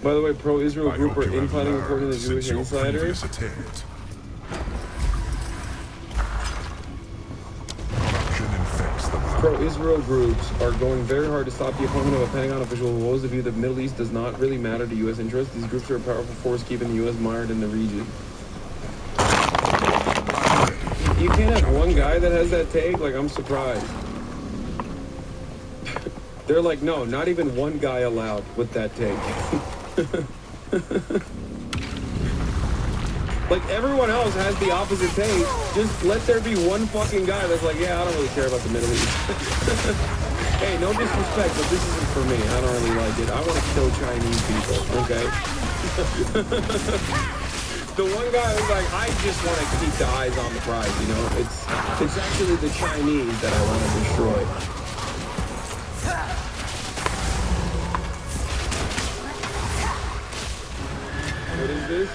By the way, pro-Israel group are infighting according to the Jewish insiders. Pro-Israel groups are going very hard to stop the appointment of a Pentagon official who holds the view that the Middle East does not really matter to U.S. interests. These groups are a powerful force keeping the U.S. mired in the region. You can't have one guy that has that take? Like, I'm surprised. They're like, no, not even one guy allowed with that take. Like, everyone else has the opposite take. Just let there be one fucking guy that's like, yeah, I don't really care about the Middle East. Hey, no disrespect, but this isn't for me. I don't really like it. I want to kill Chinese people, okay? The one guy was like, I just want to keep the eyes on the prize, you know? It's actually the Chinese that I want to destroy. What is this?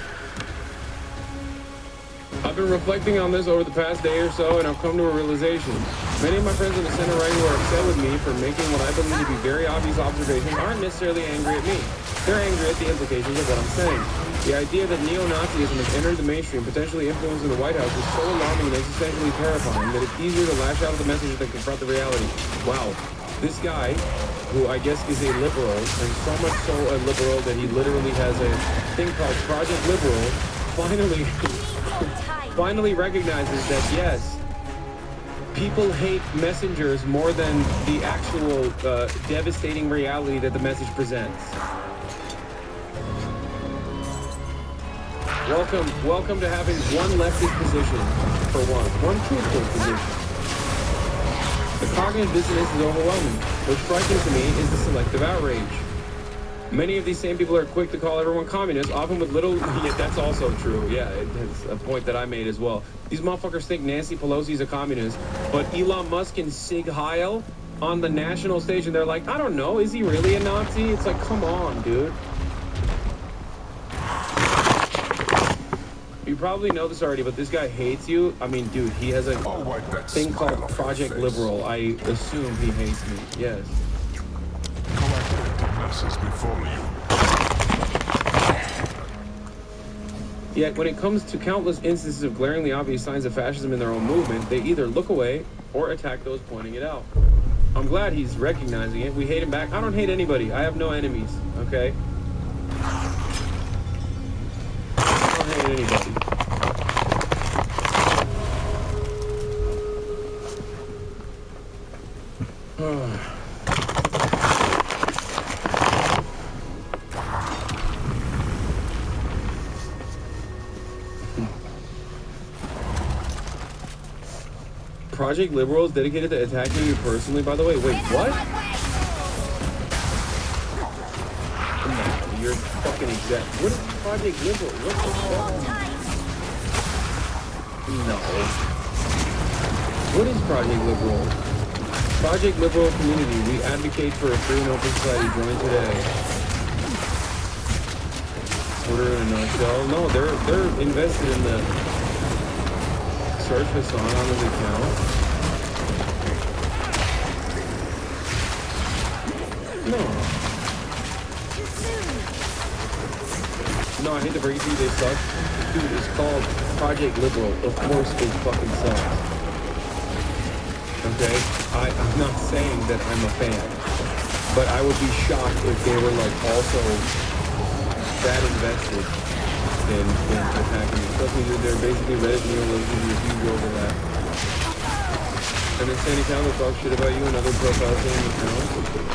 I've been reflecting on this over the past day or so, and I've come to a realization. Many of my friends on the center right who are upset with me for making what I believe to be very obvious observations aren't necessarily angry at me. They're angry at the implications of what I'm saying. The idea that neo-Nazism has entered the mainstream, potentially influencing the White House, is so alarming and existentially terrifying that it's easier to lash out at the message than confront the reality. Wow. This guy, who I guess is a liberal, and so much so a liberal that he literally has a thing called Project Liberal, finally recognizes that, yes, people hate messengers more than the actual devastating reality that the message presents. Welcome to having one leftist position, for one truthful position. The cognitive dissonance is overwhelming. What's striking to me is the selective outrage. Many of these same people are quick to call everyone communist, often with little... Yeah, that's also true. Yeah, it's a point that I made as well. These motherfuckers think Nancy Pelosi's a communist, but Elon Musk and Sig Heil on the national stage, and they're like, I don't know, is he really a Nazi? It's like, come on, dude. You probably know this already, but this guy hates you. I mean, dude, he has a thing called Project Liberal. I assume he hates me. Yes. Yet, when it comes to countless instances of glaringly obvious signs of fascism in their own movement, they either look away or attack those pointing it out. I'm glad he's recognizing it. We hate him back. I don't hate anybody. I have no enemies, okay? I don't hate anybody. Project Liberal is dedicated to attacking you personally, by the way. Wait, what? No, you're fucking exact. What is Project Liberal? What the fuck? No. What is Project Liberal? Project Liberal Community. We advocate for a free and open society. Join today. Order in a nutshell. No, they're invested in the search Hassan on his account. No, I hate to break it to you, they suck. Dude, it's called Project Liberal. Of course it fucking sucks. Okay? I'm not saying that I'm a fan, but I would be shocked if they were like also that invested in attacking me. Trust me, dude, they're basically Reddit neologisms with huge overlap. An insane account that talks shit about you and other profiles in the account.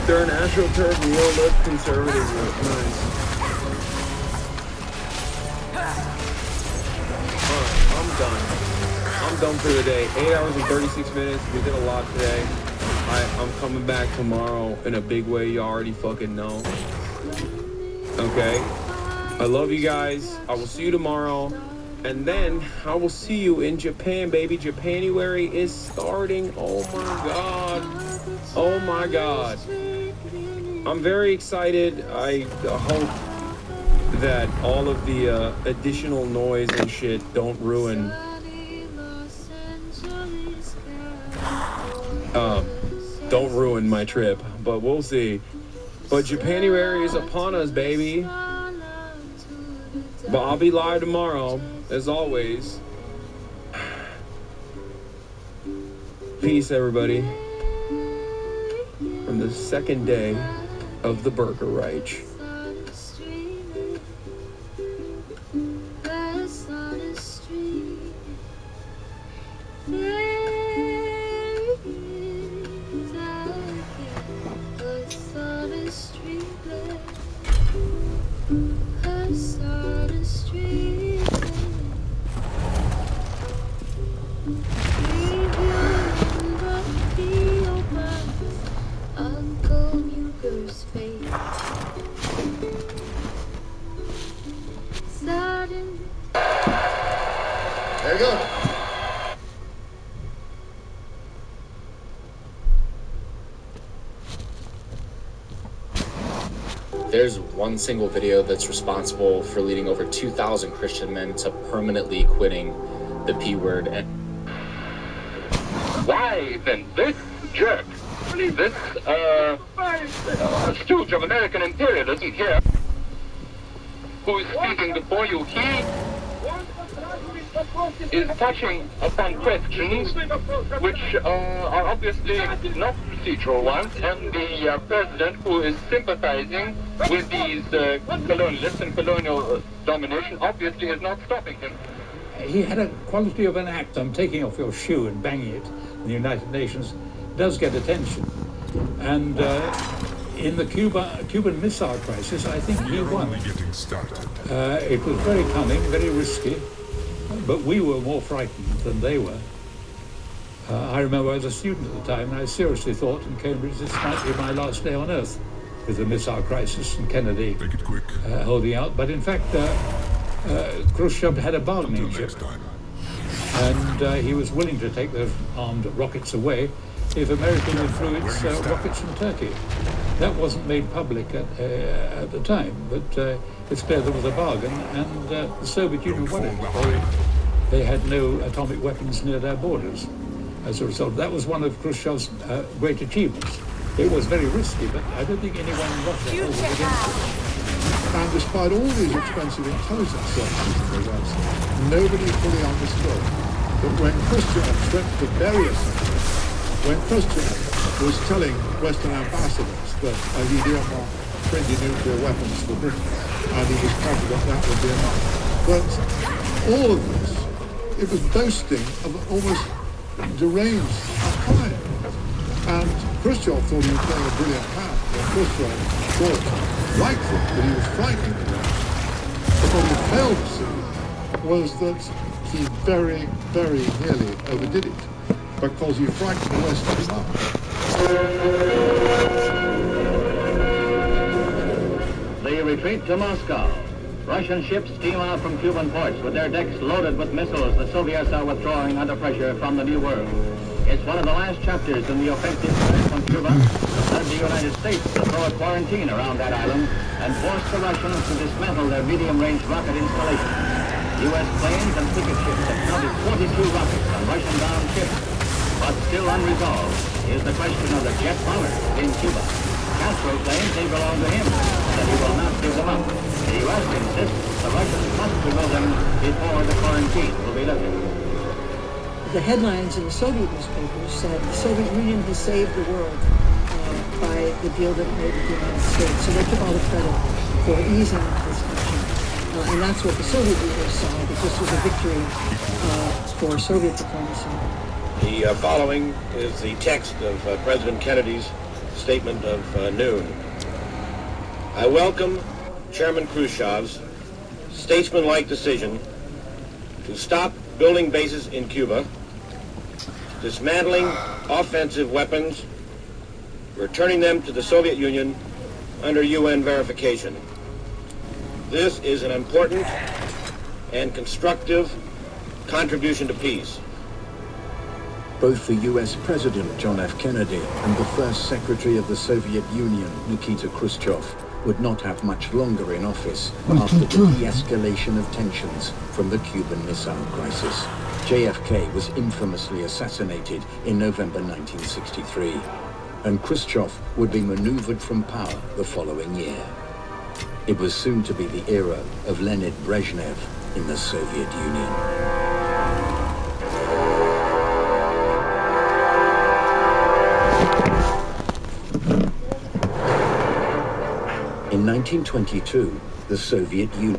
They're an AstroTurf neo-left conservative group. Nice. I'm done for the day. 8 hours and 36 minutes. We did a lot today. I'm coming back tomorrow in a big way. You already fucking know. Okay? I love you guys. I will see you tomorrow. And then I will see you in Japan, baby. Japanuary is starting. Oh my god. Oh my god. I'm very excited. I hope that all of the additional noise and shit don't ruin my trip, but we'll see. But Japanuary is upon us, baby. But I'll be live tomorrow, as always. Peace, everybody. From the second day of the Burger Reich. There you go. There's one single video that's responsible for leading over 2,000 Christian men to permanently quitting the P word. And why then this jerk, this stooge of American imperialism here, who is speaking before you, he is touching upon questions which are obviously not procedural ones, and the president, who is sympathizing with these colonialists and colonial domination, obviously is not stopping him. He had a quality of an act. Taking off your shoe and banging it in the United Nations does get attention. And in the Cuban Missile Crisis, I think he won. It was very cunning, very risky, but we were more frightened than they were. I remember I was a student at the time, and I seriously thought in Cambridge this might be my last day on Earth with the missile crisis and Kennedy holding out. But in fact, Khrushchev had a bargaining chip, and he was willing to take those armed rockets away if America withdrew its rockets from Turkey. That wasn't made public at the time, but it's clear there was a bargain, and the Soviet Union won it. They had no atomic weapons near their borders as a result. That was one of Khrushchev's great achievements. It was very risky, but I don't think anyone in Russia held it against it. And despite all these expensive intelligence services in the West, nobody fully understood that when Khrushchev went to various countries, when Khrushchev was telling Western ambassadors that he'd earmarked 20 nuclear weapons for Britain, and he was confident that would be enough. But all of this, it was boasting of an almost deranged kind. And Khrushchev thought he was playing a brilliant hand, and Khrushchev thought rightly that he was frightening the West. But what he failed to see was that he very, very nearly overdid it, because he frightened the West too much. The retreat to Moscow. Russian ships steam out from Cuban ports with their decks loaded with missiles the Soviets are withdrawing under pressure from the New World. It's one of the last chapters in the offensive threat from Cuba that led the United States to throw a quarantine around that island and force the Russians to dismantle their medium-range rocket installations. U.S. planes and picket ships have counted 42 rockets on Russian-bound ships. But still unresolved is the question of the jet bomber in Cuba. Castro claims they belong to him, that he will not give them up. The U.S. insists the Russians must remove them before the quarantine will be lifted. The headlines in the Soviet newspapers said the Soviet Union has saved the world by the deal that it made with the United States. So they took all the credit for easing this tension. And that's what the Soviet leaders saw, that this was a victory for Soviet diplomacy. The following is the text of President Kennedy's statement of noon. I welcome Chairman Khrushchev's statesmanlike decision to stop building bases in Cuba, dismantling offensive weapons, returning them to the Soviet Union under UN verification. This is an important and constructive contribution to peace. Both the US President John F. Kennedy and the first Secretary of the Soviet Union, Nikita Khrushchev, would not have much longer in office after the de-escalation of tensions from the Cuban Missile Crisis. JFK was infamously assassinated in November 1963, and Khrushchev would be maneuvered from power the following year. It was soon to be the era of Leonid Brezhnev in the Soviet Union. In 1922, the Soviet Union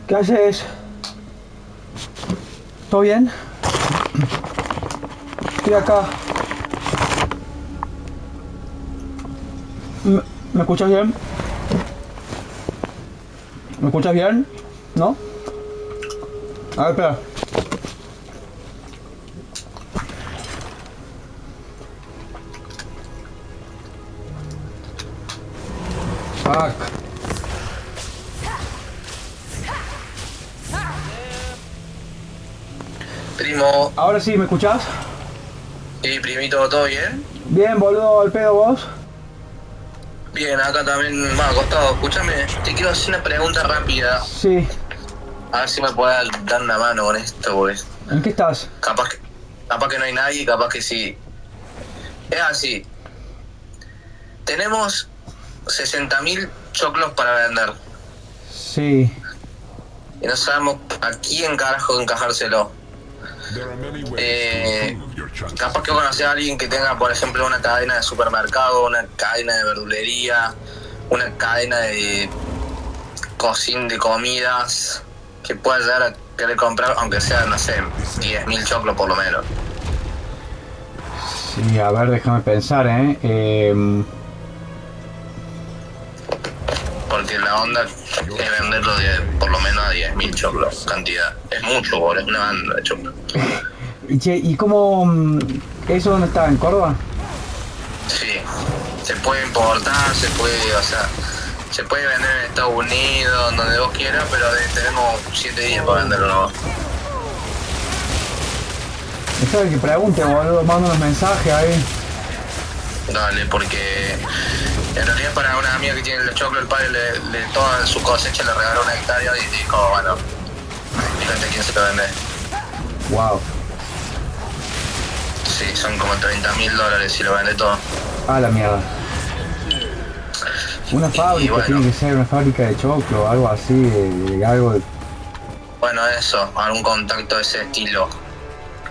¿Qué haces? ¿Todo bien? Estoy acá. ¿Me escuchas bien? ¿Me escuchas bien? ¿No? A ver, espera. Fuck. Primo. Ahora sí, ¿me escuchás? Sí, primito, ¿todo bien? Bien, boludo, al pedo vos. Bien, acá también, acostado. Escúchame, te quiero hacer una pregunta rápida. Sí. A ver si me puedes dar una mano con esto, pues. ¿En qué estás? Capaz que no hay nadie, capaz que sí. Es así. Tenemos 60.000 choclos para vender. Sí. Y no sabemos a quién carajo encajárselo. Capaz que conoces a alguien que tenga, por ejemplo, una cadena de supermercado, una cadena de verdulería, una cadena de cocina de comidas, que pueda llegar a querer comprar, aunque sea, no sé, 10.000 choclos por lo menos. Sí, a ver, déjame pensar, Porque la onda es venderlo por lo menos a 10.000 choclos, cantidad. Es mucho, boludo, es una banda de choclos. Che, ¿y cómo? ¿Eso dónde está? ¿En Córdoba? Sí, se puede importar, se puede, o sea, se puede vender en Estados Unidos, donde vos quieras, pero tenemos 7 días para venderlo, ¿no? Eso es que pregunte, boludo, manda unos mensajes ahí. Dale, porque en realidad para una amiga que tiene los choclos, el padre le toda su cosecha le regaló una hectárea y dijo, bueno, fíjate quién se lo vende. Wow. Sí, son como $30.000 si lo vende todo. Ah, la mierda. Una fábrica, bueno, tiene que ser una fábrica de choclo, algo así, algo de... Bueno, eso, algún contacto de ese estilo.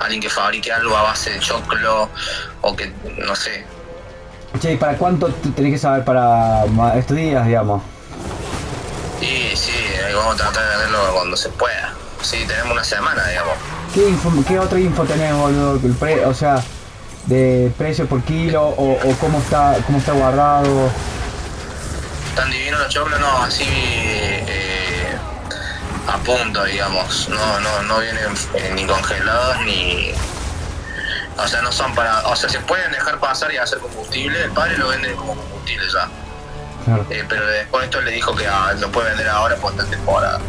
Alguien que fabrique algo a base de choclo o que, no sé. Che, ¿y para cuánto tenés que saber para estos días, digamos? Y sí, ahí vamos a tratar de venderlo cuando se pueda. Sí, tenemos una semana, digamos. ¿Qué otra info tenés, boludo? O sea, de precio por kilo o cómo está guardado. Tan divinos los choclos, no, así a punto, digamos. No vienen ni congelados ni... O sea, no son para... O sea, se pueden dejar pasar y hacer combustible. El padre lo vende como combustible ya. Claro. Pero después esto le dijo que lo puede vender ahora por esta temporada.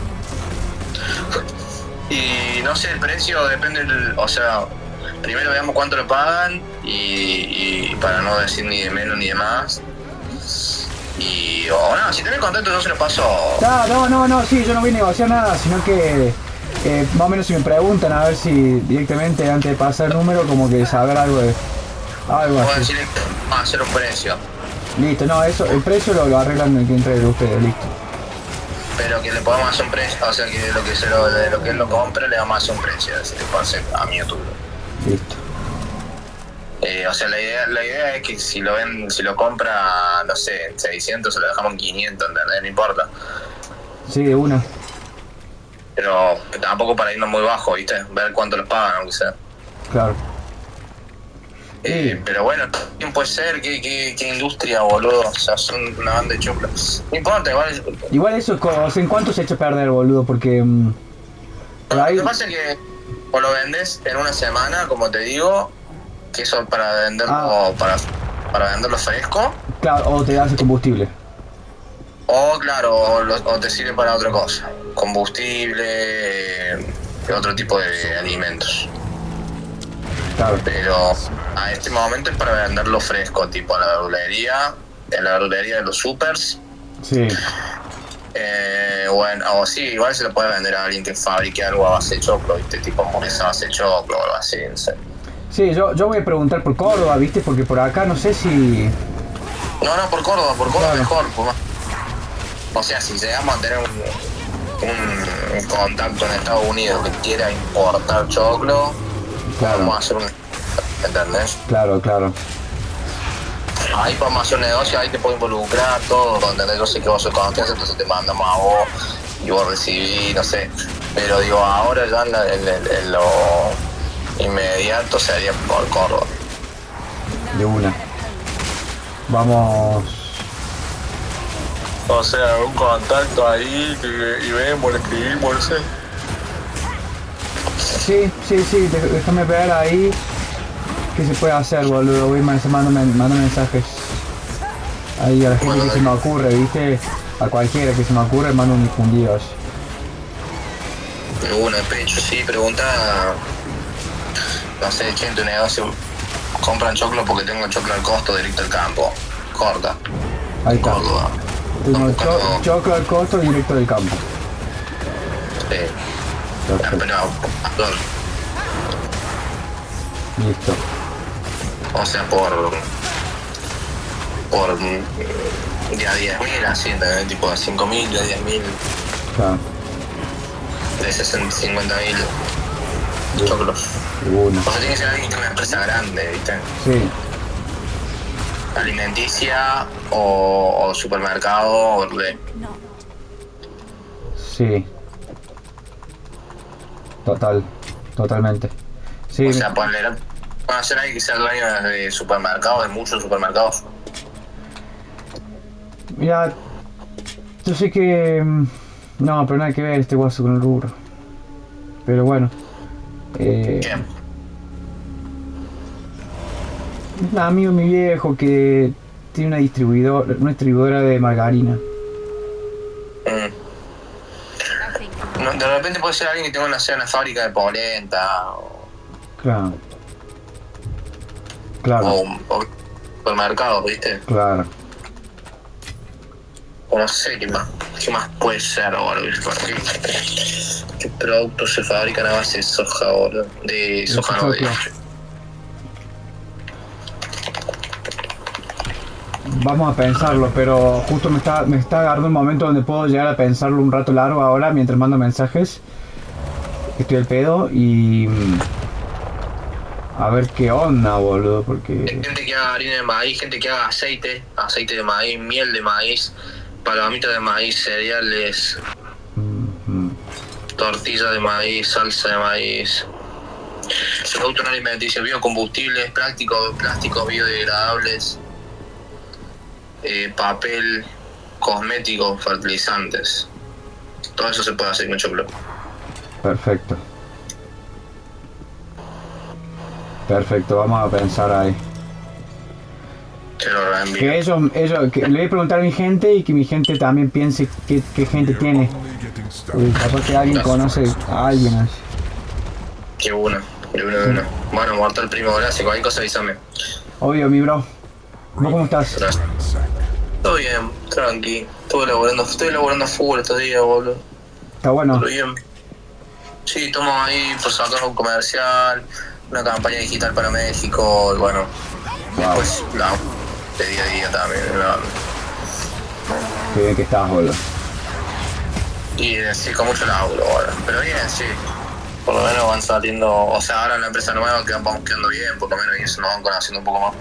Y no sé, el precio depende o sea, primero veamos cuánto lo pagan y para no decir ni de menos ni de más. Y no, si tenés contacto yo se lo paso. No, sí, yo no voy a negociar nada, sino que más o menos si me preguntan a ver si directamente antes de pasar el número como que saber algo Puedo así. decirle hacer un precio. Listo, no, eso, el precio lo arreglan entre ustedes, listo. Pero que le podamos hacer un precio, o sea que de lo que él lo compre le vamos a hacer un precio, así que puede hacer a mi YouTube. Listo. O sea, la idea es que si lo compra, no sé, en 600 se lo dejamos en 500, ¿entendés? No importa. Sí, de una. Pero tampoco para irnos muy bajo, ¿viste? Ver cuánto los pagan, aunque sea. Claro. Pero bueno, ¿quién puede ser? ¿Qué industria, boludo? O sea, son una banda de choclos. No importa, Igual eso, o sea, ¿en cuánto se echa a perder, boludo? Porque... por ahí... Lo que pasa es que o lo vendes en una semana, como te digo, que eso para venderlo, para venderlo fresco. Claro, o te hace combustible. O claro, o te sirve para otra cosa. Combustible, otro tipo de alimentos. Claro. Pero a este momento es para venderlo fresco, tipo a la verdulería, en la verdulería de los supers. Sí. Bueno, o sí, igual se lo puede vender a alguien que fabrique algo a base de choclo, ¿viste? Tipo hamburguesa a base de choclo o algo así, no sé. Sí, yo voy a preguntar por Córdoba, ¿viste? Porque por acá no sé si... No, por Córdoba claro. Mejor, pues más. O sea, si llegamos a tener un contacto en Estados Unidos que quiera importar choclo, claro, vamos a hacer ¿entendés? Claro. Ahí podemos hacer un negocio, ahí te puedo involucrar todo, ¿entendés? Yo sé que vos sos confianza, entonces te mandamos a vos y vos recibís, no sé. Pero digo, ahora ya en lo inmediato sería por Córdoba. De una. Vamos... O sea, un contacto ahí y vemos, le escribimos, no sé. Sí, déjame ver ahí qué se puede hacer, boludo. Voy mando mensajes ahí a la gente que se me ocurre, ¿viste? A cualquiera que se me ocurre mando un difundido así. Uno de pecho, sí, pregunta, no sé, che, en tu negocio compran choclo porque tengo choclo al costo directo al campo. Corta. Ahí está. Córdoba. Tengo choclo al costo directo del campo. Sí. Perfecto. Perdón. Listo. O sea, de a 10.000 así, ¿entendés? Tipo de 5.000, de 10.000, Claro. de 50.000. choclos. Una. O sea, tiene que ser alguien que tiene una empresa grande, ¿viste? Sí. Alimenticia o supermercado o de... Sí. Totalmente. Sí. O sea, pueden ser alguien que sea dueño de supermercados, de muchos supermercados. Mira, yo sé que... No, pero nada que ver este guaso con el rubro. Pero bueno. ¿Qué? Un amigo mi viejo que tiene una distribuidora de margarina. No, de repente puede ser alguien que tenga una fábrica de polenta Claro. o supermercados, ¿viste? Claro. O no sé qué más puede ser, boludo. ¿Qué productos se fabrican a base de soja, boludo? De soja, no, de... Vamos a pensarlo, pero justo me está agarrando un momento donde puedo llegar a pensarlo un rato largo ahora mientras mando mensajes. Estoy al pedo y... A ver qué onda, boludo, porque... Hay gente que haga harina de maíz, gente que haga aceite de maíz, miel de maíz, palomitas de maíz, cereales, tortillas de maíz, salsa de maíz, productos no alimenticios, biocombustibles, plásticos biodegradables, papel, cosméticos, fertilizantes. Todo eso se puede hacer con choclo. Perfecto, vamos a pensar ahí. Te lo reenvío. Que le voy a preguntar a mi gente y que mi gente también piense qué gente tiene. Capaz que alguien conoce a alguien así. Qué bueno. Bueno, mortal primo, gracias. Cualquier cosa avísame. Obvio, mi bro. ¿Vos cómo estás? Gracias. Todo bien, tranqui. Estoy laburando full estos días, boludo. Está bueno. Todo bien. Sí, estamos ahí por sacar un comercial, una campaña digital para México, y bueno. Después de día a día también, ¿no? Qué bien que estás, boludo. Y sí, con mucho laburo ahora. Pero bien, sí. Por lo menos van saliendo, o sea, ahora en la empresa nueva vamos quedando bien, por lo menos, y se nos van conociendo un poco más.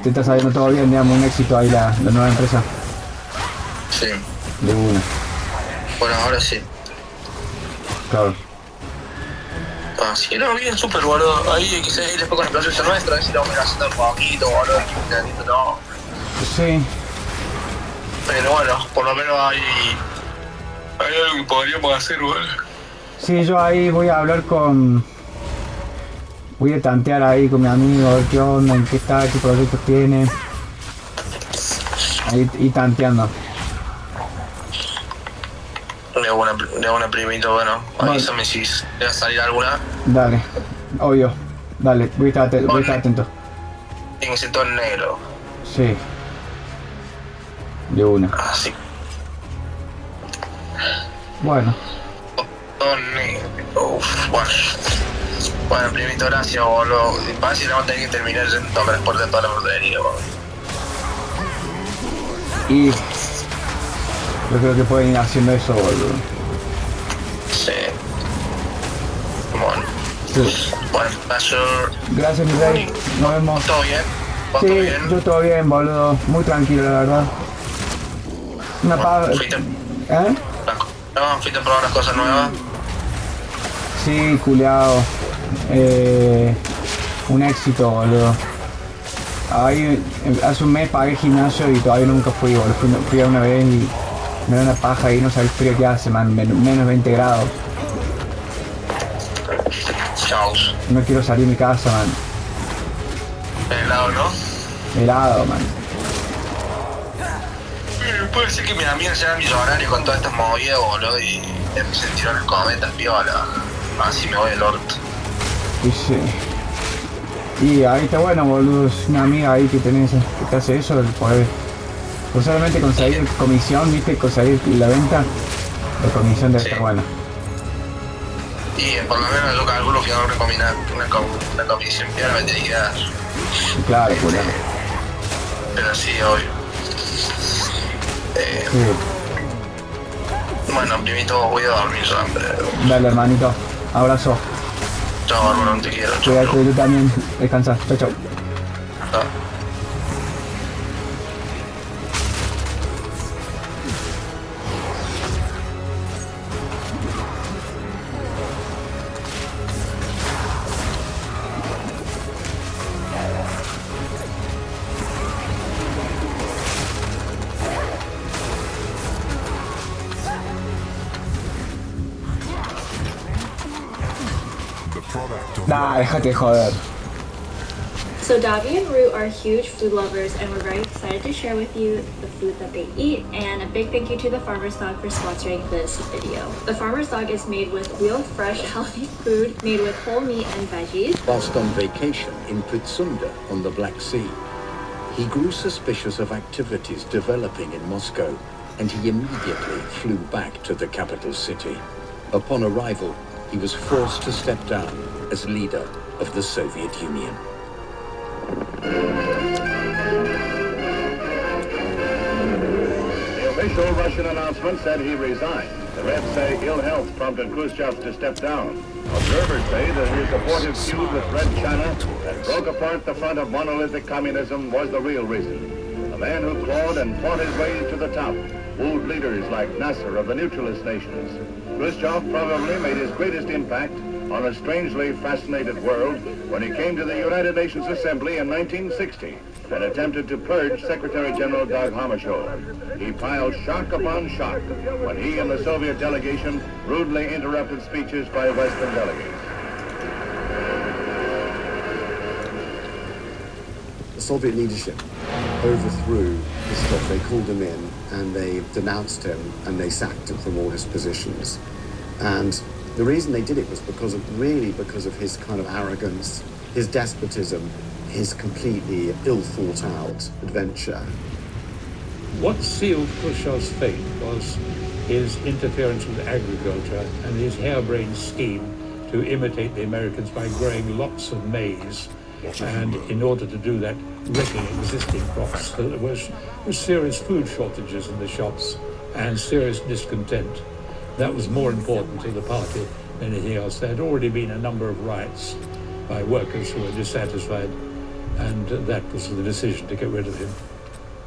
Te está saliendo todo bien, digamos, un éxito ahí la nueva empresa. Sí. De una. Bueno, ahora sí. Claro. Así que no, bien, súper, boludo. Ahí quizás después con el proceso nuestro, a ver si lo vamos a ir haciendo un poquito, boludo. No. Sí. Pero bueno, por lo menos hay algo que podríamos hacer, boludo. Sí, yo ahí voy a hablar con... Voy a tantear ahí con mi amigo, a ver qué onda, en qué está, qué proyectos tiene. Ahí y tanteando. De una primito, bueno, avísame si te va a salir alguna. Dale, obvio. Dale, voy a estar atento. Tiene que ser todo en negro. Sí. De una. Así. Bueno. Todo en negro. Bueno. Bueno, primito, gracias, boludo. Parece que vamos a tener que terminar yendo a tocar el porte de toda la frutería, boludo. Y yo creo que pueden ir haciendo eso, boludo. Sí. Bueno. Sí. Bueno, paso. Gracias, mi rey. Nos vemos. ¿Todo bien? Sí, ¿Todo bien? yo todo bien, boludo. Muy tranquilo, la verdad. Una Bueno, fuiste a probar las cosas nuevas. Sí, culiao. Un éxito, boludo. Ahí, hace un mes pagué el gimnasio y todavía nunca fui, boludo. Fui una vez y me da una paja y no sabes el frío que hace, man. Menos 20 grados. Chao. No quiero salir de mi casa, man. Helado, ¿no? Helado, man. Puede ser que mis amigos sean millonarios con todas estas movidas, boludo, y se tiró las cometas, piola. Así me voy del orto. Y sí. Y ahí está bueno, boludo. Es una amiga ahí que tenés, que te hace eso, poder solamente conseguir comisión, viste, conseguir la venta. La comisión debe estar buena. Y por lo menos yo calculo que una comisión piola me tiene que dar. Claro, boludo. Pero sí, obvio. Sí. Bueno, primito, voy a dormir ya, pero... Dale, hermanito. Abrazo. Chao, bárbaro, te quiero. Chao. Cuídate, tú también. Descansa. Chao, chao. Chao. Nah, déjate joder. So Davi and Root are huge food lovers, and we're very excited to share with you the food that they eat, and a big thank you to the Farmer's Dog for sponsoring this video. The Farmer's Dog is made with real, fresh, healthy food made with whole meat and veggies. Whilst on vacation in Pritsunda on the Black Sea, he grew suspicious of activities developing in Moscow, and he immediately flew back to the capital city. Upon arrival, he was forced to step down as leader of the Soviet Union. The official Russian announcement said he resigned. The Reds say ill health prompted Khrushchev to step down. Observers say that his abortive feud with Red China that broke apart the front of monolithic communism was the real reason. A man who clawed and fought his way to the top, wooed leaders like Nasser of the neutralist nations. Khrushchev probably made his greatest impact on a strangely fascinated world when he came to the United Nations Assembly in 1960 and attempted to purge Secretary General Dag Hammarskjöld. He piled shock upon shock when he and the Soviet delegation rudely interrupted speeches by Western delegates. The Soviet leadership overthrew Khrushchev. They called him in and they denounced him and they sacked him from all his positions. And the reason they did it was because of his kind of arrogance, his despotism, his completely ill-thought-out adventure. What sealed Khrushchev's fate was his interference with agriculture and his harebrained scheme to imitate the Americans by growing lots of maize, and in order to do that, wrecking existing crops. So there was serious food shortages in the shops and serious discontent. That was more important to the party than anything else. There had already been a number of riots by workers who were dissatisfied, and that was the decision to get rid of him.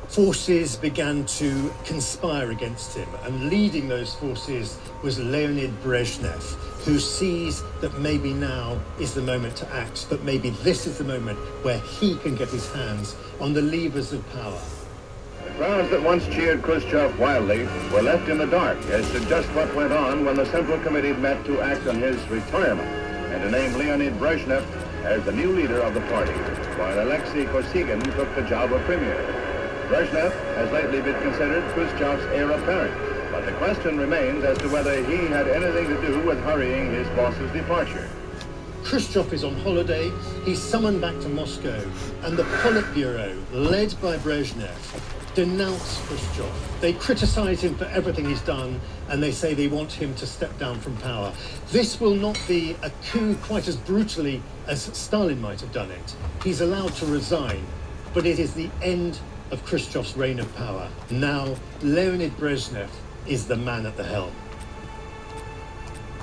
Forces began to conspire against him, and leading those forces was Leonid Brezhnev, who sees that maybe now is the moment to act, that maybe this is the moment where he can get his hands on the levers of power. The crowds that once cheered Khrushchev wildly were left in the dark as to just what went on when the Central Committee met to act on his retirement and to name Leonid Brezhnev as the new leader of the party, while Alexei Kosygin took the job of premier. Brezhnev has lately been considered Khrushchev's heir apparent, but the question remains as to whether he had anything to do with hurrying his boss's departure. Khrushchev is on holiday, he's summoned back to Moscow, and the Politburo, led by Brezhnev, denounce Khrushchev. They criticize him for everything he's done, and they say they want him to step down from power. This will not be a coup quite as brutally as Stalin might have done it. He's allowed to resign, but it is the end of Khrushchev's reign of power. Now, Leonid Brezhnev is the man at the helm.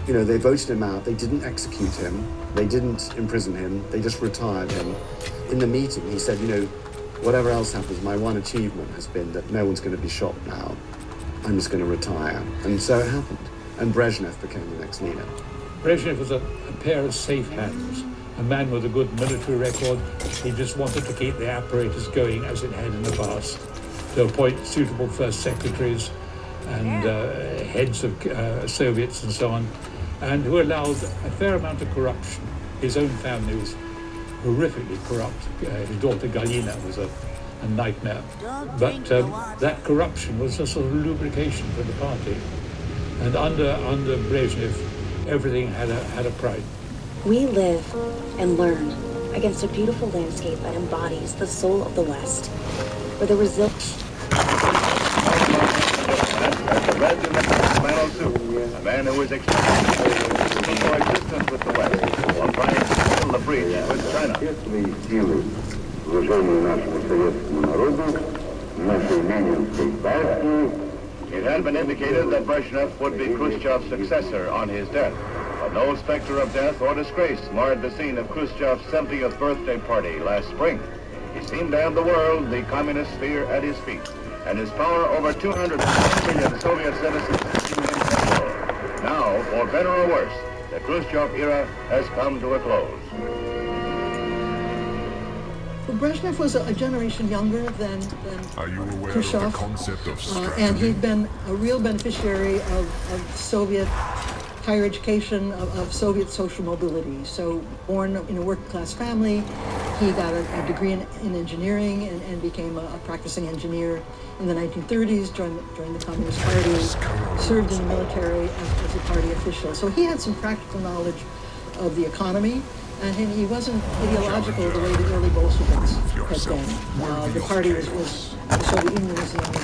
You know, they voted him out, they didn't execute him, they didn't imprison him, they just retired him. In the meeting, he said, you know, whatever else happens, my one achievement has been that no one's going to be shot now. I'm just going to retire. And so it happened. And Brezhnev became the next leader. Brezhnev was a pair of safe hands, a man with a good military record. He just wanted to keep the apparatus going as it had in the past, to appoint suitable first secretaries and heads of Soviets and so on, and who allowed a fair amount of corruption. His own family was horrifically corrupt. His daughter Galina was a nightmare. But that corruption was a sort of lubrication for the party. And under Brezhnev, everything had a pride. We live and learn against a beautiful landscape that embodies the soul of the West, where the resilience. A man who was expected to coexistence with the West while trying to fill the breach with China. It had been indicated that Brezhnev would be Khrushchev's successor on his death, but no specter of death or disgrace marred the scene of Khrushchev's 70th birthday party last spring. He seemed to have the world, the communist sphere, at his feet, and his power over 210 million Soviet citizens seemed invincible. Now, for better or worse, the Khrushchev era has come to a close. Well, Brezhnev was a generation younger than Are you aware Khrushchev, of the concept of and he'd been a real beneficiary of Soviet higher education, of Soviet social mobility. So born in a working-class family, he got a degree in engineering and became a practicing engineer in the 1930s, joined the Communist Party, served in the military as a party official. So he had some practical knowledge of the economy, and he wasn't ideological the way the early Bolsheviks had been. The party was the Soviet Union was the only.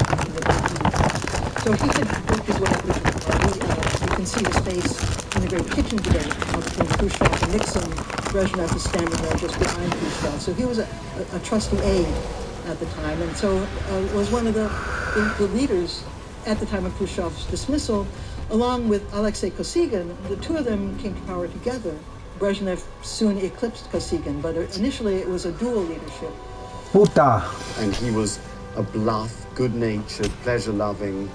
So he could work his way up with the party. You can see his face in the great kitchen debate between Khrushchev and Nixon. Brezhnev is standing there just behind Khrushchev. So he was a trusty aide at the time, and so was one of the leaders at the time of Khrushchev's dismissal, along with Alexei Kosygin. The two of them came to power together. Brezhnev soon eclipsed Kosygin, but initially it was a dual leadership. Puta. And he was a bluff, good-natured, pleasure-loving,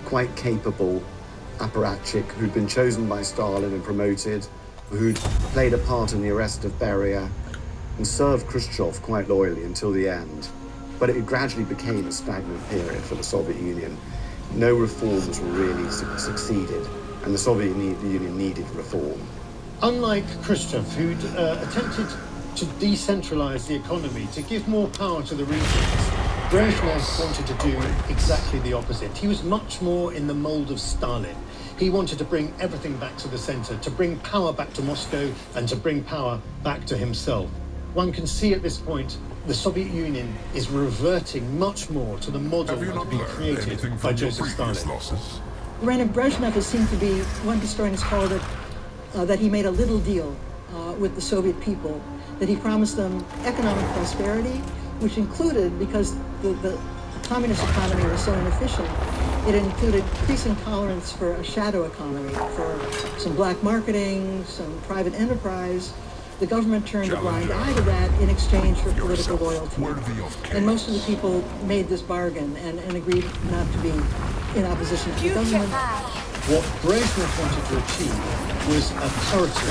quite capable apparatchik who'd been chosen by Stalin and promoted, who'd played a part in the arrest of Beria and served Khrushchev quite loyally until the end. But it gradually became a stagnant period for the Soviet Union. No reforms were really succeeded, and the Soviet Union needed reform. Unlike Khrushchev, who'd attempted to decentralize the economy, to give more power to the regions, Brezhnev wanted to do exactly the opposite. He was much more in the mold of Stalin. He wanted to bring everything back to the center, to bring power back to Moscow and to bring power back to himself. One can see at this point the Soviet Union is reverting much more to the model that had been created by Joseph Stalin. The reign of Brezhnev is seen to be, one historian has called it, that he made a little deal with the Soviet people, that he promised them economic prosperity, which included, because the communist economy was so inefficient, it included increasing tolerance for a shadow economy, for some black marketing, some private enterprise. The government turned a blind eye to that in exchange for political loyalty. And most of the people made this bargain and agreed not to be in opposition to the government. What Brezhnev wanted to achieve was a parity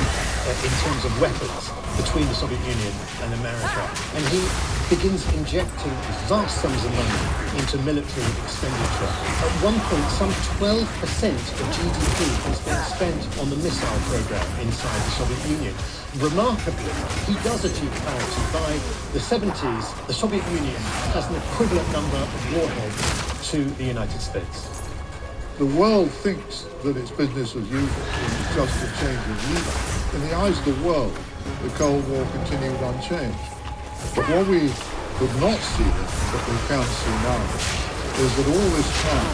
in terms of weapons between the Soviet Union and America. And he begins injecting vast sums of money into military expenditure. At one point, some 12% of GDP has been spent on the missile program inside the Soviet Union. Remarkably, he does achieve parity. By the 70s, the Soviet Union has an equivalent number of warheads to the United States. The world thinks that it's business as usual, it's just a change of leader. In the eyes of the world, the Cold War continued unchanged. But what we could not see then, but we can see now, is that all this time,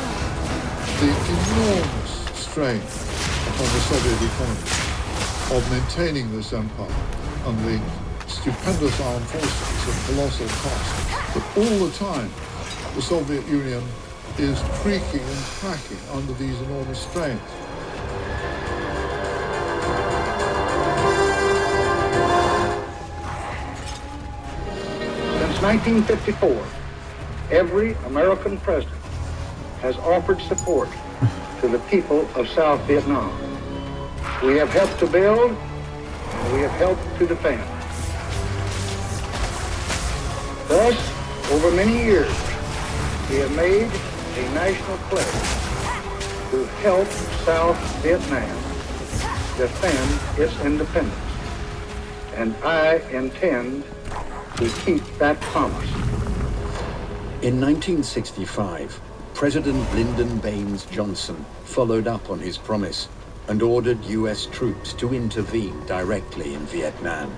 the enormous strain upon the Soviet economy of maintaining this empire and the stupendous armed forces at colossal cost, but all the time, the Soviet Union is creaking and cracking under these enormous strains. Since 1954, every American president has offered support to the people of South Vietnam. We have helped to build, and we have helped to defend. Thus, over many years, we have made a national pledge to help South Vietnam defend its independence. And I intend to keep that promise. In 1965, President Lyndon Baines Johnson followed up on his promise and ordered US troops to intervene directly in Vietnam.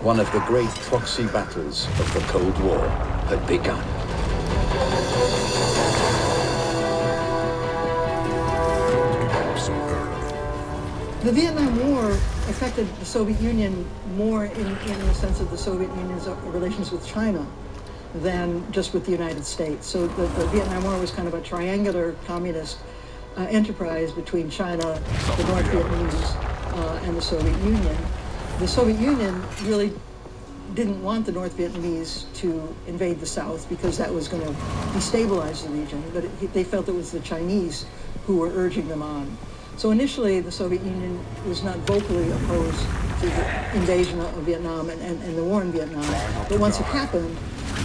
One of the great proxy battles of the Cold War had begun. The Vietnam War affected the Soviet Union more in the sense of the Soviet Union's relations with China. than just with the United States. So the Vietnam War was kind of a triangular communist enterprise between China, the North Vietnamese, and the Soviet Union. The Soviet Union really didn't want the North Vietnamese to invade the South because that was going to destabilize the region, but they felt it was the Chinese who were urging them on. So initially, the Soviet Union was not vocally opposed to the invasion of Vietnam and the war in Vietnam, but once it happened,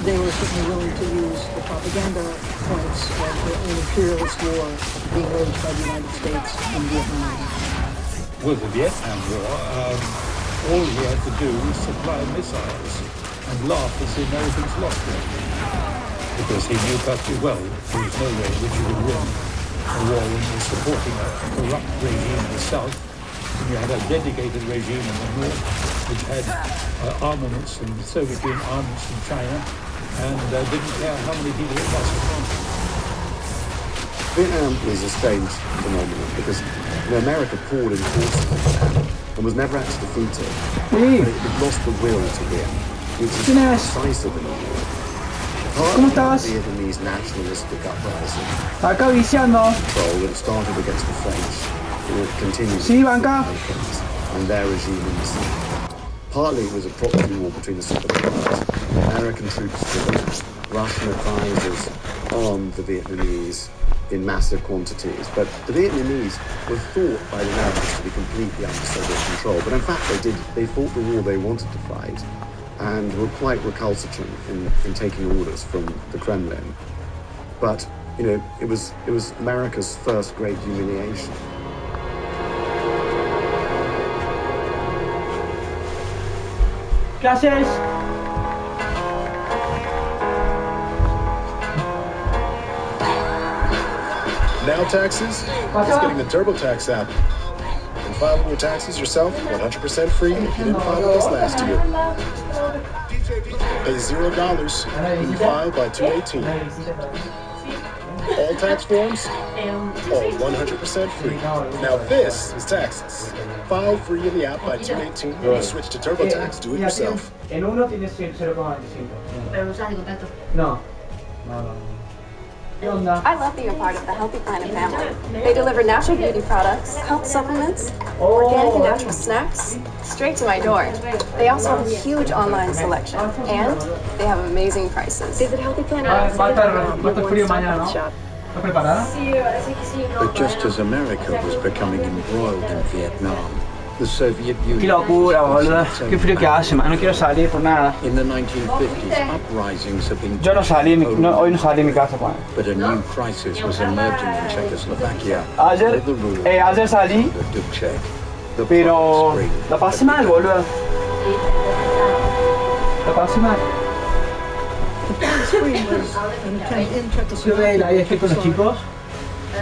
they were certainly willing to use the propaganda points of an imperialist war being waged by the United States in Vietnam. With the Vietnam War, all he had to do was supply missiles and laugh as the Americans lost it. Because he knew perfectly well there was no way in which he would win a war when he was supporting a corrupt regime in the South, and you had a dedicated regime in the North which had armaments from Soviet Union, armaments from China, and didn't care how many people it lost. Vietnam is a strange phenomenon because America poured in forces into Vietnam and was never actually defeated. But it lost the will to win, which is decisive in the war. Part of the Vietnamese nationalistic uprising control that started against the French, it continued with the Americans and their regime in the South. Partly it was a proxy war between the superpowers. American troops driven, Russian advisors armed the Vietnamese in massive quantities, but the Vietnamese were thought by the Americans to be completely under Soviet control. But in fact, they fought the war they wanted to fight, and were quite recalcitrant in taking orders from the Kremlin. But it was America's first great humiliation. Gracias. Now taxes is getting the TurboTax app. And filing your taxes yourself 100% free if you didn't file with us last year. Pay $0 when you file by 2/18. All tax forms, all 100% free. Now this is taxes. File free in the app by 2/18 or switch to TurboTax, do it yourself. En uno tienes 0,95. No. I love being a part of the Healthy Planet family. They deliver natural beauty products, health supplements, organic and natural snacks, straight to my door. They also have a huge online selection, and they have amazing prices. Visit Healthy Planet shop. But just as America was becoming embroiled in Vietnam, the Soviet Union... Qué locura, boludo. Qué frío que hace, man. No quiero salir por nada. In the 1950s, uprisings have been... Yo no salí, hoy no salí de mi casa, man. But a new crisis was emerging in Czechoslovakia. Ayer salí, pero la pasé mal, boludo. La pasé mal. The Prague Spring was an attempt in Czechoslovakia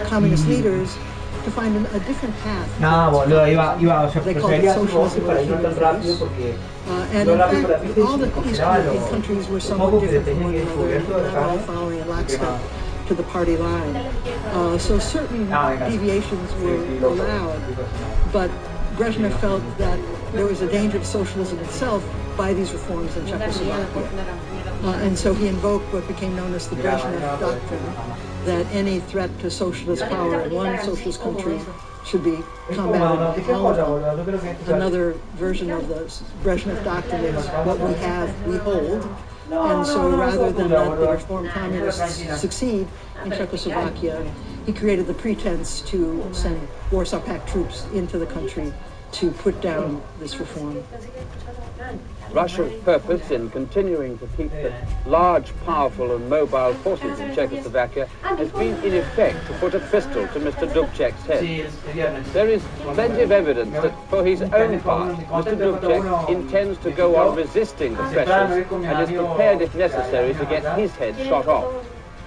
communist leaders to find a different path. No, boludo, iba, they called it socialism. And in fact, all the East European countries were somewhat different from one another, not all following in lockstep to the party line. So certain deviations were allowed, but Brezhnev felt that there was a danger to socialism itself by these reforms in Czechoslovakia. And so he invoked what became known as the Brezhnev Doctrine, that any threat to socialist power in one socialist country should be combated in all of them. Another version of the Brezhnev Doctrine is what we have, we hold. And so rather than let the reformed communists succeed in Czechoslovakia, he created the pretense to send Warsaw Pact troops into the country to put down this reform. Russia's purpose in continuing to keep the large, powerful and mobile forces in Czechoslovakia has been, in effect, to put a pistol to Mr. Dubček's head. There is plenty of evidence that, for his own part, Mr. Dubček intends to go on resisting the pressures and is prepared, if necessary, to get his head shot off.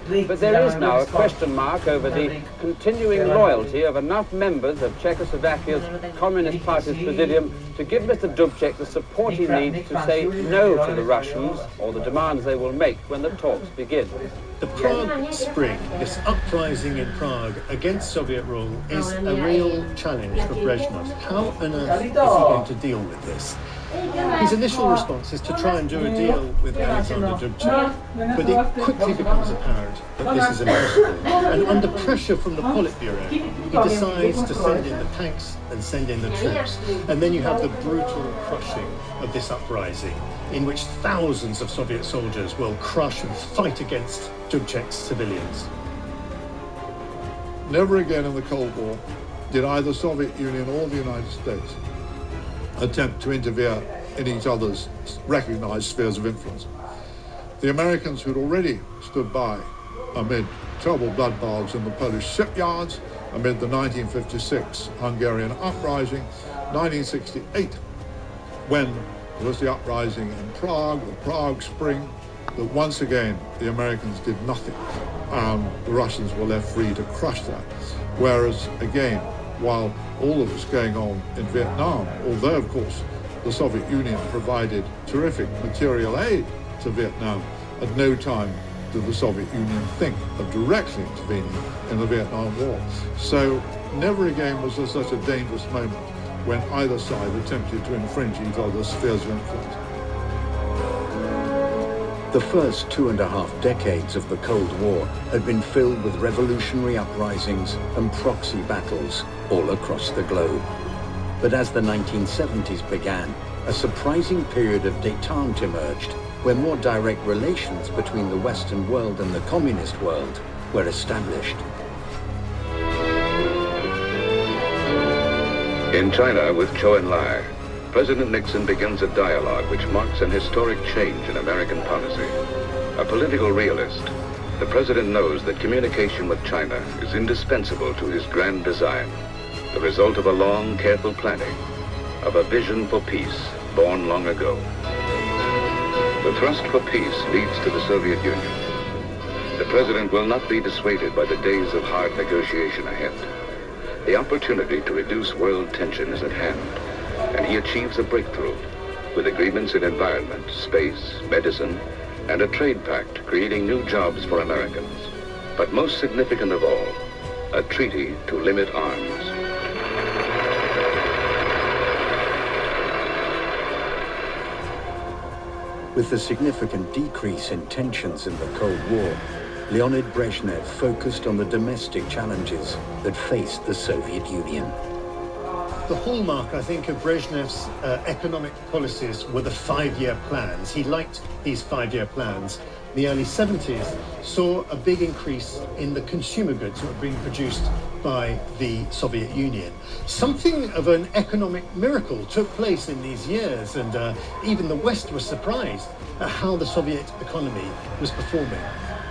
But there is now a question mark over the continuing loyalty of enough members of Czechoslovakia's Communist Party's Presidium to give Mr. Dubček the support he needs to say no to the Russians or the demands they will make when the talks begin. The Prague Spring, this uprising in Prague against Soviet rule, is a real challenge for Brezhnev. How on earth is he going to deal with this? His initial response is to try and do a deal with Alexander Dubček, but it quickly becomes apparent that this is impossible. And under pressure from the Politburo, he decides to send in the tanks and send in the troops. And then you have the brutal crushing of this uprising, in which thousands of Soviet soldiers will crush and fight against Dubček's civilians. Never again in the Cold War did either Soviet Union or the United States attempt to interfere in each other's recognized spheres of influence. The Americans, who'd already stood by amid terrible bloodbaths in the Polish shipyards, amid the 1956 Hungarian uprising, 1968, when there was the uprising in Prague, the Prague Spring, that once again the Americans did nothing and the Russians were left free to crush that. Whereas again, while all that was going on in Vietnam, although of course the Soviet Union provided terrific material aid to Vietnam, at no time did the Soviet Union think of directly intervening in the Vietnam War. So never again was there such a dangerous moment when either side attempted to infringe each other's spheres of influence. The first 2.5 decades of the Cold War had been filled with revolutionary uprisings and proxy battles all across the globe. But as the 1970s began, a surprising period of détente emerged, where more direct relations between the Western world and the communist world were established. In China, with Zhou Enlai, President Nixon begins a dialogue which marks an historic change in American policy. A political realist, the president knows that communication with China is indispensable to his grand design, the result of a long, careful planning, of a vision for peace born long ago. The thrust for peace leads to the Soviet Union. The president will not be dissuaded by the days of hard negotiation ahead. The opportunity to reduce world tension is at hand, and he achieves a breakthrough with agreements in environment, space, medicine, and a trade pact creating new jobs for Americans. But most significant of all, a treaty to limit arms. With the significant decrease in tensions in the Cold War, Leonid Brezhnev focused on the domestic challenges that faced the Soviet Union. The hallmark, I think, of Brezhnev's economic policies were the 5-year plans. He liked these 5-year plans. The early 70s saw a big increase in the consumer goods that were being produced by the Soviet Union. Something of an economic miracle took place in these years, and even the West was surprised at how the Soviet economy was performing.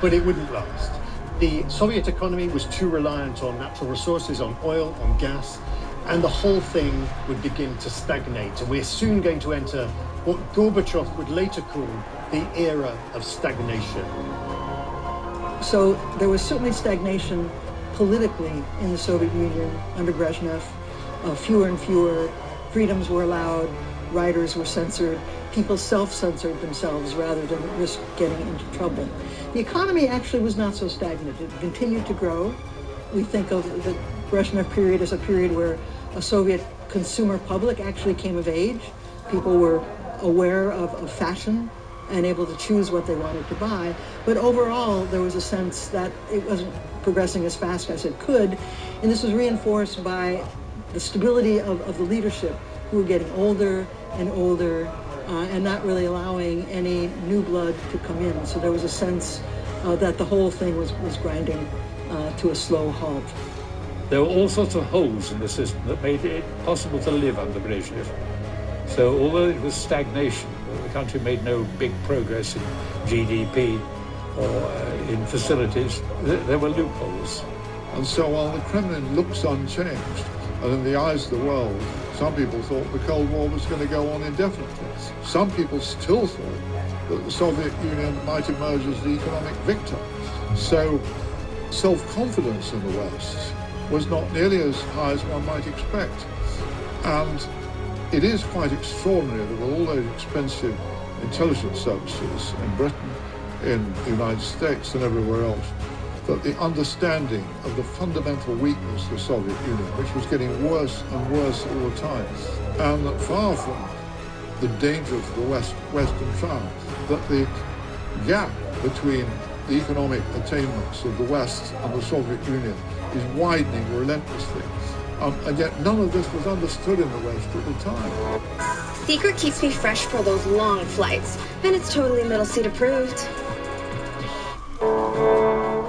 But it wouldn't last. The Soviet economy was too reliant on natural resources, on oil, on gas, and the whole thing would begin to stagnate. And we're soon going to enter what Gorbachev would later call the era of stagnation. So there was certainly stagnation politically in the Soviet Union under Brezhnev. Fewer and fewer freedoms were allowed, writers were censored, people self-censored themselves rather than risk getting into trouble. The economy actually was not so stagnant. It continued to grow. We think of the Brezhnev period as a period where a Soviet consumer public actually came of age. People were aware of fashion and able to choose what they wanted to buy. But overall, there was a sense that it wasn't progressing as fast as it could. And this was reinforced by the stability of the leadership, who were getting older and older and not really allowing any new blood to come in. So there was a sense that the whole thing was grinding to a slow halt. There were all sorts of holes in the system that made it possible to live under Brezhnev. So although it was stagnation, the country made no big progress in GDP or in facilities, there were loopholes. And so while the Kremlin looks unchanged, and in the eyes of the world, some people thought the Cold War was going to go on indefinitely. Some people still thought that the Soviet Union might emerge as the economic victor. So self-confidence in the West was not nearly as high as one might expect. And it is quite extraordinary that with all those expensive intelligence services in Britain, in the United States and everywhere else, that the understanding of the fundamental weakness of the Soviet Union, which was getting worse and worse all the time, and that far from the dangers of the Western trial, that the gap between the economic attainments of the West and the Soviet Union is widening relentlessly. And yet none of this was understood in the West at the time. Secret keeps me fresh for those long flights, and it's totally middle seat approved.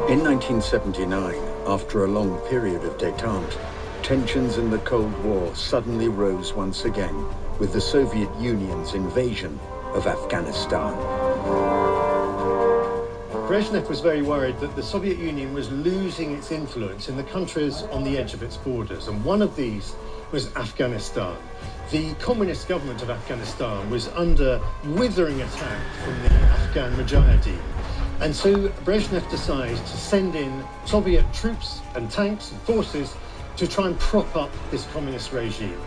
In 1979, after a long period of détente, tensions in the Cold War suddenly rose once again with the Soviet Union's invasion of Afghanistan. Brezhnev was very worried that the Soviet Union was losing its influence in the countries on the edge of its borders, and one of these was Afghanistan. The communist government of Afghanistan was under withering attack from the Afghan Mujahideen. And so Brezhnev decides to send in Soviet troops and tanks and forces to try and prop up this communist regime.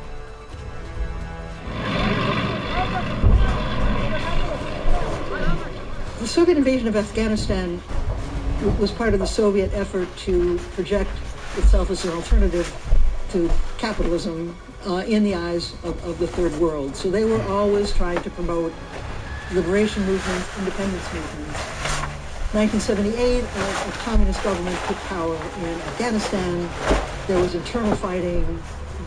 The Soviet invasion of Afghanistan was part of the Soviet effort to project itself as an alternative to capitalism in the eyes of the third world. So they were always trying to promote liberation movements, independence movements. 1978, a communist government took power in Afghanistan. There was internal fighting.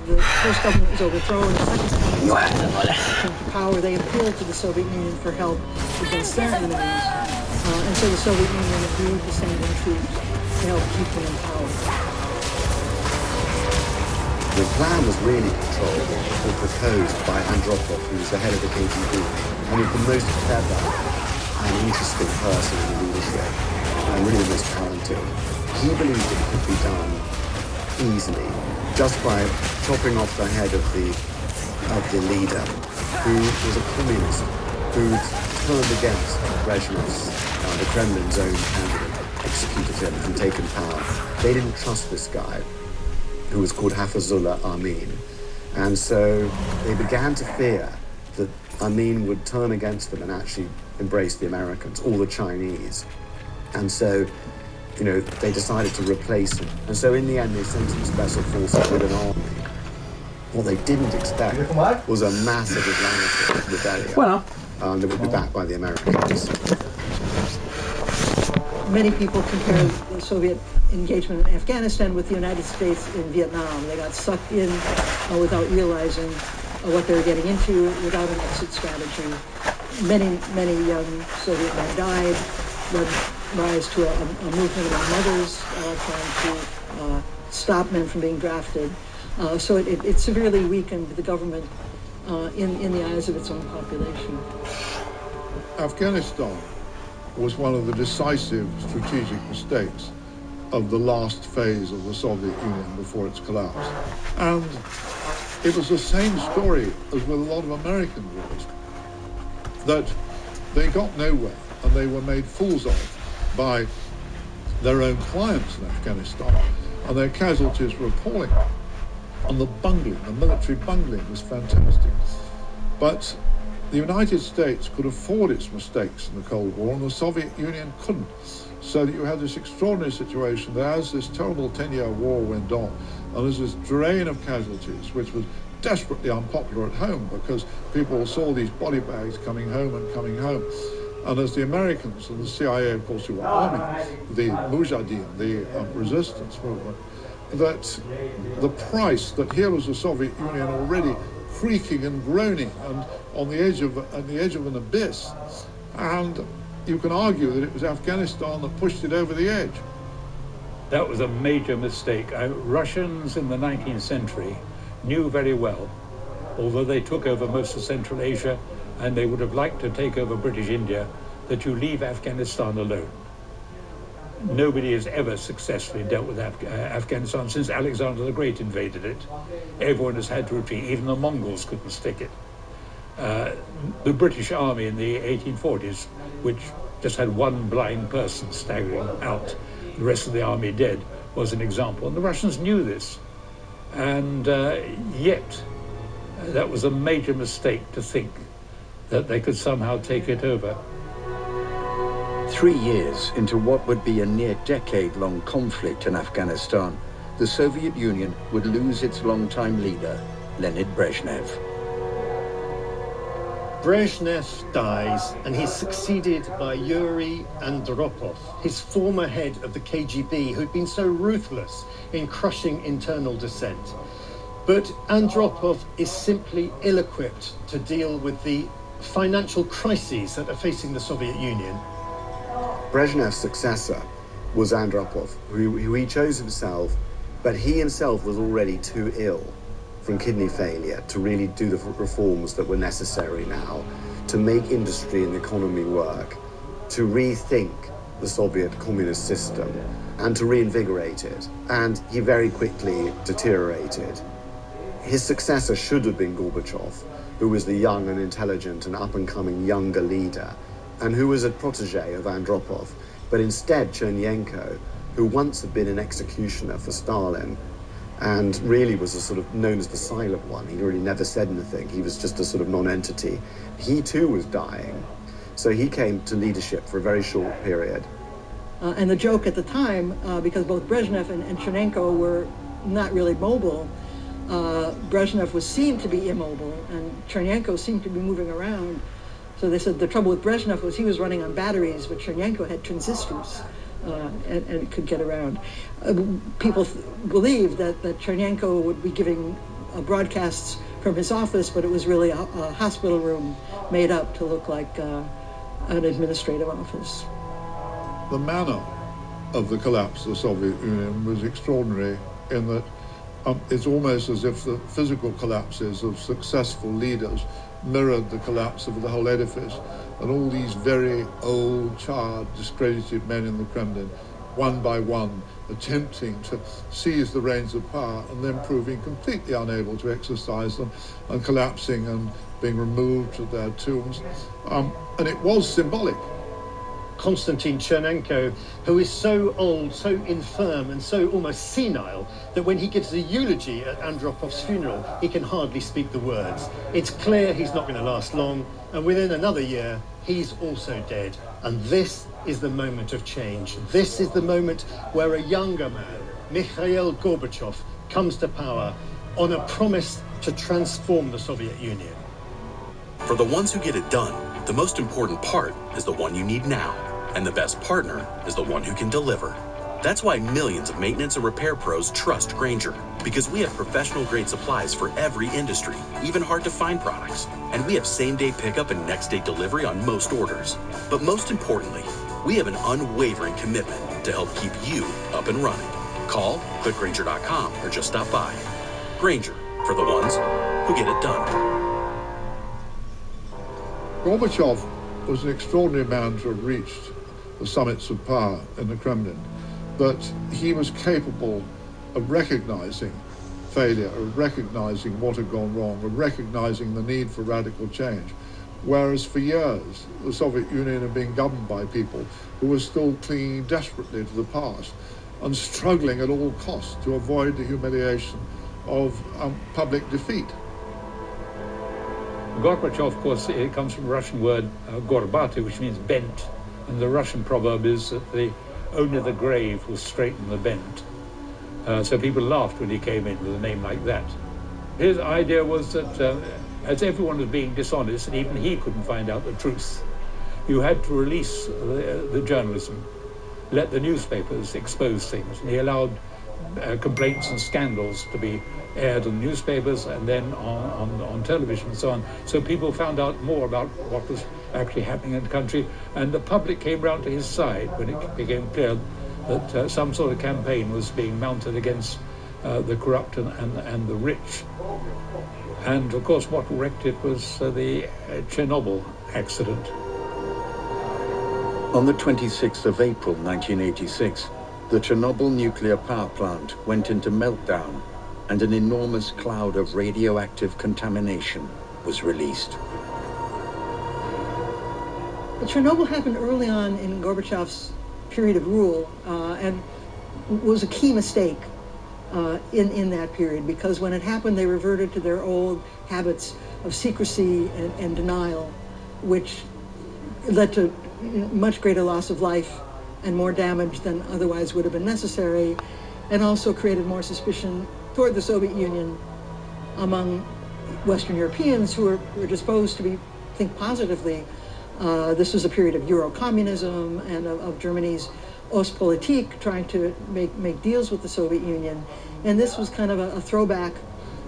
The first government was overthrown. The second government came to power. They appealed to the Soviet Union for help against their enemies. And so the Soviet Union agreed to send in troops to help keep them in power. The plan was really controlled or proposed by Andropov, who was the head of the KGB, and was the most clever and interesting person in the leadership, and really the most talented. He believed it could be done easily, just by chopping off the head of the leader, who was a communist, who turned against Brezhnev's, the Kremlin's own candidate, executed him from taking power. They didn't trust this guy, who was called Hafizullah Amin. And so they began to fear that Amin would turn against them and actually embrace the Americans or the Chinese. And so, they decided to replace him. And so in the end, they sent some special forces with an army. What they didn't expect was a massive Islamist rebellion that would be backed by the Americans. Many people compare the Soviet engagement in Afghanistan with the United States in Vietnam. They got sucked in without realizing what they were getting into, without an exit strategy. Many young Soviet men died, led rise to a movement among mothers trying to stop men from being drafted. So it severely weakened the government in the eyes of its own population. Afghanistan was one of the decisive strategic mistakes of the last phase of the Soviet Union before its collapse. And it was the same story as with a lot of American wars, that they got nowhere and they were made fools of by their own clients in Afghanistan, and their casualties were appalling. And the military bungling was fantastic. But the United States could afford its mistakes in the Cold War, and the Soviet Union couldn't. So that you had this extraordinary situation that as this terrible 10-year war went on, and as this drain of casualties, which was desperately unpopular at home because people saw these body bags coming home. And as the Americans and the CIA, of course, who were arming the Mujahideen, the resistance movement, that the price that here was the Soviet Union already creaking and groaning and on the edge of an abyss, and you can argue that it was Afghanistan that pushed it over the edge. That was a major mistake. Russians in the 19th century knew very well, although they took over most of Central Asia and they would have liked to take over British India, that you leave Afghanistan alone. Nobody has ever successfully dealt with Afghanistan since Alexander the Great invaded it. Everyone has had to retreat. Even the Mongols couldn't stick it. The British Army in the 1840s, which just had one blind person staggering out, the rest of the army dead, was an example. And the Russians knew this. And yet, that was a major mistake to think that they could somehow take it over. 3 years into what would be a near decade-long conflict in Afghanistan, the Soviet Union would lose its longtime leader, Leonid Brezhnev. Brezhnev dies, and he's succeeded by Yuri Andropov, his former head of the KGB, who'd been so ruthless in crushing internal dissent. But Andropov is simply ill-equipped to deal with the financial crises that are facing the Soviet Union. Brezhnev's successor was Andropov, who he chose himself, but he himself was already too ill from kidney failure to really do the reforms that were necessary now, to make industry and the economy work, to rethink the Soviet communist system, and to reinvigorate it. And he very quickly deteriorated. His successor should have been Gorbachev, who was the young and intelligent and up-and-coming younger leader, and who was a protege of Andropov. But instead, Chernenko, who once had been an executioner for Stalin, and really was a sort of known as the silent one. He really never said anything. He was just a sort of non-entity. He too was dying. So he came to leadership for a very short period. And the joke at the time, because both Brezhnev and Chernenko were not really mobile, Brezhnev was seen to be immobile, and Chernenko seemed to be moving around. So they said the trouble with Brezhnev was he was running on batteries, but Chernenko had transistors. And could get around. People believed that Chernenko would be giving broadcasts from his office, but it was really a hospital room made up to look like an administrative office. The manner of the collapse of the Soviet Union was extraordinary in that it's almost as if the physical collapses of successful leaders mirrored the collapse of the whole edifice. And all these very old, charred, discredited men in the Kremlin, one by one, attempting to seize the reins of power and then proving completely unable to exercise them and collapsing and being removed to their tombs. And it was symbolic. Konstantin Chernenko, who is so old, so infirm, and so almost senile that when he gives a eulogy at Andropov's funeral, he can hardly speak the words. It's clear he's not going to last long, and within another year, he's also dead. And this is the moment of change. This is the moment where a younger man, Mikhail Gorbachev, comes to power on a promise to transform the Soviet Union. For the ones who get it done, the most important part is the one you need now, and the best partner is the one who can deliver. That's why millions of maintenance and repair pros trust Grainger, because we have professional-grade supplies for every industry, even hard-to-find products. And we have same-day pickup and next-day delivery on most orders. But most importantly, we have an unwavering commitment to help keep you up and running. Call, click Grainger.com, or just stop by. Grainger, for the ones who get it done. Gorbachev was an extraordinary man to have reached the summits of power in the Kremlin, but he was capable of recognizing failure, of recognizing what had gone wrong, of recognizing the need for radical change. Whereas for years, the Soviet Union had been governed by people who were still clinging desperately to the past and struggling at all costs to avoid the humiliation of public defeat. Gorbachev, of course, it comes from the Russian word gorbata, which means bent. And the Russian proverb is that only the grave will straighten the bent. So people laughed when he came in with a name like that. His idea was that as everyone was being dishonest, and even he couldn't find out the truth, you had to release the journalism, let the newspapers expose things. And he allowed complaints and scandals to be aired on newspapers and then on television and so on. So people found out more about what was actually happening in the country, and the public came round to his side when it became clear that some sort of campaign was being mounted against the corrupt and the rich. And of course what wrecked it was the Chernobyl accident. On the 26th of April 1986, the Chernobyl nuclear power plant went into meltdown and an enormous cloud of radioactive contamination was released. Chernobyl happened early on in Gorbachev's period of rule and was a key mistake in that period, because when it happened, they reverted to their old habits of secrecy and denial, which led to much greater loss of life and more damage than otherwise would have been necessary, and also created more suspicion toward the Soviet Union among Western Europeans who were disposed to be think positively, this was a period of Euro-communism and of Germany's Ostpolitik, trying to make deals with the Soviet Union. And this was kind of a throwback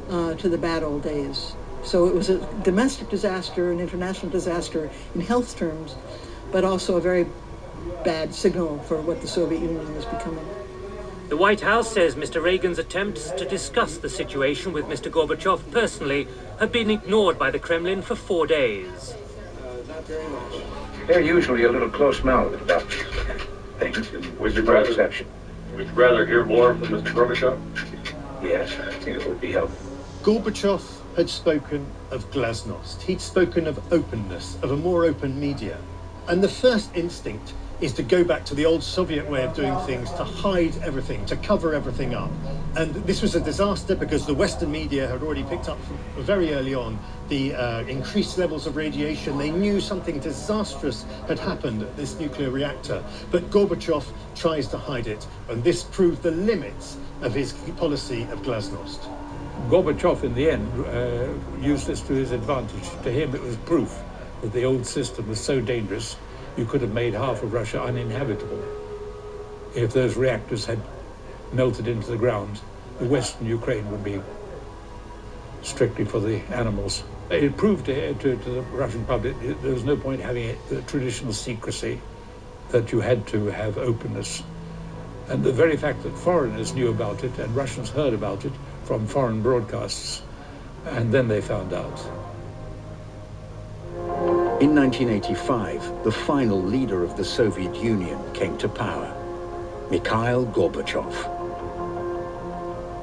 to the bad old days. So it was a domestic disaster, an international disaster in health terms, but also a very bad signal for what the Soviet Union was becoming. The White House says Mr. Reagan's attempts to discuss the situation with Mr. Gorbachev personally have been ignored by the Kremlin for 4 days. Not very much. They're usually a little close-mouthed about things, with your exception. Would you rather hear more from Mr. Gorbachev? Yes, I think it would be helpful. Gorbachev had spoken of glasnost. He'd spoken of openness, of a more open media. And the first instinct is to go back to the old Soviet way of doing things, to hide everything, to cover everything up. And this was a disaster because the Western media had already picked up very early on the increased levels of radiation. They knew something disastrous had happened at this nuclear reactor. But Gorbachev tries to hide it, and this proved the limits of his policy of glasnost. Gorbachev, in the end, used this to his advantage. To him, it was proof that the old system was so dangerous you could have made half of Russia uninhabitable. If those reactors had melted into the ground, the Western Ukraine would be strictly for the animals. It proved to the Russian public there was no point having the traditional secrecy, that you had to have openness. And the very fact that foreigners knew about it and Russians heard about it from foreign broadcasts, and then they found out. In 1985, the final leader of the Soviet Union came to power, Mikhail Gorbachev.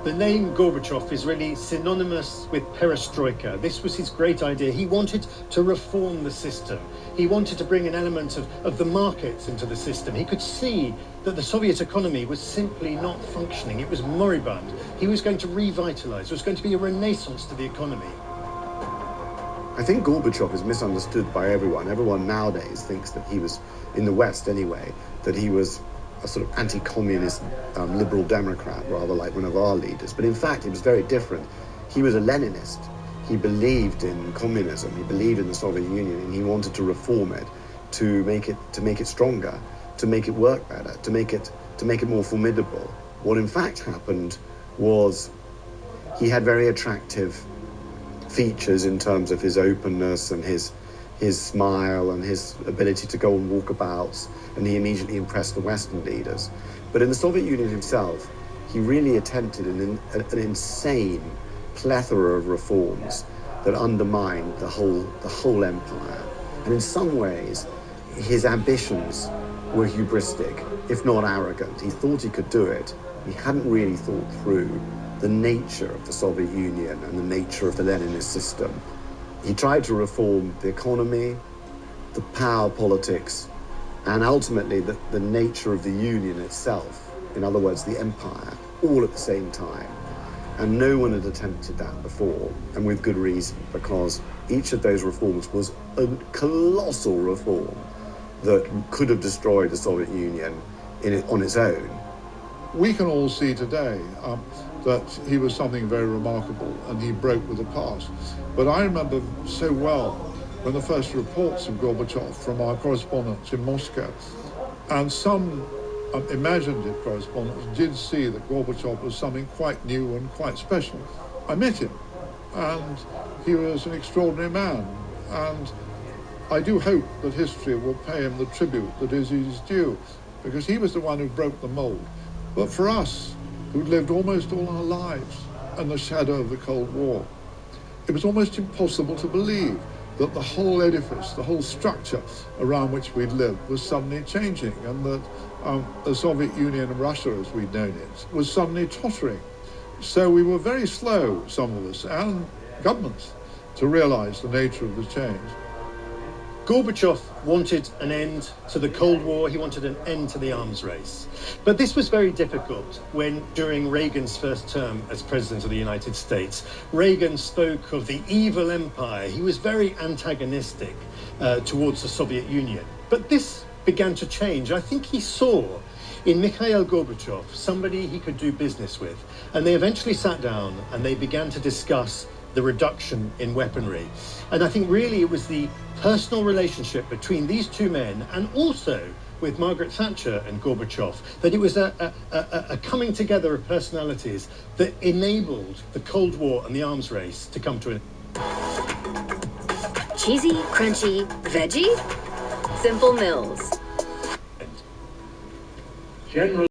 The name Gorbachev is really synonymous with perestroika. This was his great idea. He wanted to reform the system. He wanted to bring an element of the markets into the system. He could see that the Soviet economy was simply not functioning. It was moribund. He was going to revitalize. There was going to be a renaissance to the economy. I think Gorbachev is misunderstood by everyone. Everyone nowadays thinks that he was, in the West anyway, that he was a sort of anti-communist liberal Democrat, rather like one of our leaders. But in fact, it was very different. He was a Leninist. He believed in communism. He believed in the Soviet Union, and he wanted to reform it, to make it stronger, to make it work better, to make it more formidable. What in fact happened was he had very attractive features in terms of his openness and his smile and his ability to go on walkabouts, and he immediately impressed the Western leaders. But in the Soviet Union himself, he really attempted an insane plethora of reforms that undermined the whole empire. And in some ways, his ambitions were hubristic, if not arrogant. He thought he could do it. He hadn't really thought through the nature of the Soviet Union and the nature of the Leninist system. He tried to reform the economy, the power politics, and ultimately the nature of the Union itself, in other words, the empire, all at the same time. And no one had attempted that before, and with good reason, because each of those reforms was a colossal reform that could have destroyed the Soviet Union on its own. We can all see today that he was something very remarkable, and he broke with the past. But I remember so well when the first reports of Gorbachev from our correspondents in Moscow, and some imaginative correspondents did see that Gorbachev was something quite new and quite special. I met him, and he was an extraordinary man, and I do hope that history will pay him the tribute that is his due, because he was the one who broke the mold. But for us, who'd lived almost all our lives in the shadow of the Cold War, it was almost impossible to believe that the whole edifice, the whole structure around which we'd lived was suddenly changing, and that the Soviet Union and Russia, as we'd known it, was suddenly tottering. So we were very slow, some of us, and governments, to realize the nature of the change. Gorbachev wanted an end to the Cold War. He wanted an end to the arms race. But this was very difficult when, during Reagan's first term as President of the United States, Reagan spoke of the evil empire. He was very antagonistic towards the Soviet Union. But this began to change. I think he saw in Mikhail Gorbachev somebody he could do business with. And they eventually sat down and they began to discuss the reduction in weaponry. And I think really it was the personal relationship between these two men, and also with Margaret Thatcher and Gorbachev, that it was a coming together of personalities that enabled the Cold War and the arms race to come to an end. Cheesy, crunchy, veggie? Simple Mills. General